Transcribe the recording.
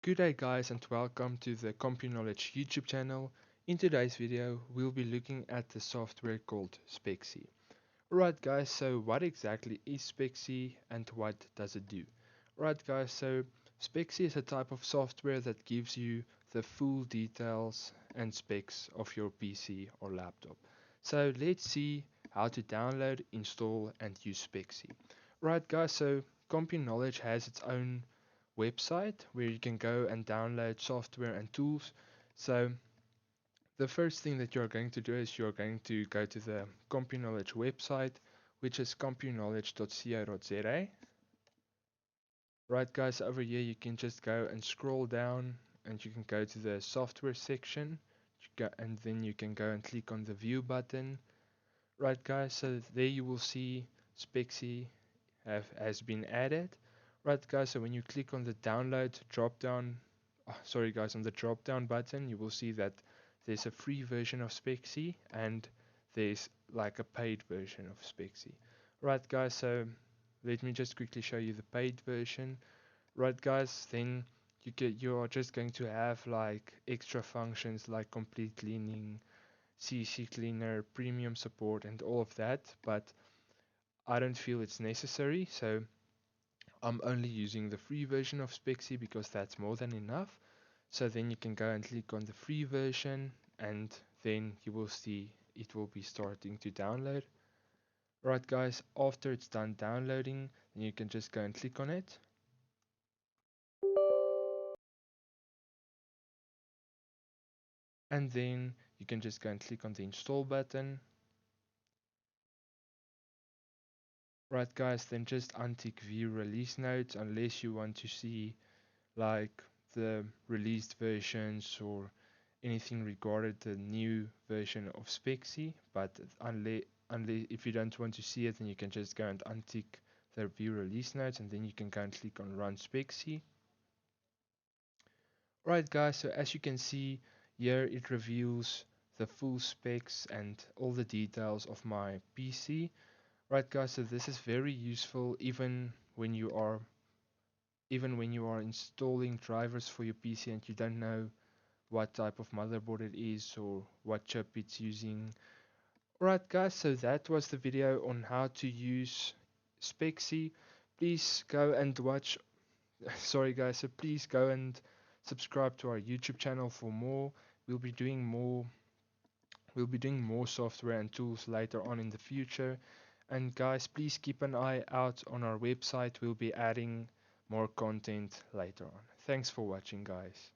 Good day guys and welcome to the Compuknowledge YouTube channel. In today's video we'll be looking at the software called Speccy. Alright guys, so what exactly is Speccy and what does it do? Alright guys, so Speccy is a type of software that gives you the full details and specs of your PC or laptop. So let's see how to download, install and use Speccy. Right guys, so Compuknowledge has its own website where you can go and download software and tools. So the first thing that you're going to do is you're going to go to the Compuknowledge website, which is compuknowledge.co.za. Right guys, over here you can just go and scroll down and you can go to the software section and then you can go and click on the view button. Right guys, so there you will see Speccy has been added. Right guys, so when you click on the download drop down, sorry guys, on the drop down button, you will see that there's a free version of Speccy and there's like a paid version of Speccy. Right guys, so let me just quickly show you the paid version. Right guys, then you are just going to have like extra functions like complete cleaning, CC cleaner, premium support and all of that, but I don't feel it's necessary, so I'm only using the free version of Speccy because that's more than enough. So then you can go and click on the free version and then you will see it will be starting to download. Right guys, after it's done downloading, then you can just go and click on it. And then you can just go and click on the install button. Right guys, then just untick view release notes unless you want to see like the released versions or anything regarding the new version of Speccy, but unless if you don't want to see it, then you can just go and untick the view release notes and then you can go and click on run Speccy. Right guys, so as you can see here it reveals the full specs and all the details of my PC. Right guys, so this is very useful even when you are installing drivers for your PC and you don't know what type of motherboard it is or what chip it's using. Alright guys, so that was the video on how to use Speccy. Please go and watch, sorry guys, so please go and subscribe to our YouTube channel for more. We'll be doing more we'll be doing more software and tools later on in the future. And guys, please keep an eye out on our website. We'll be adding more content later on. Thanks for watching guys.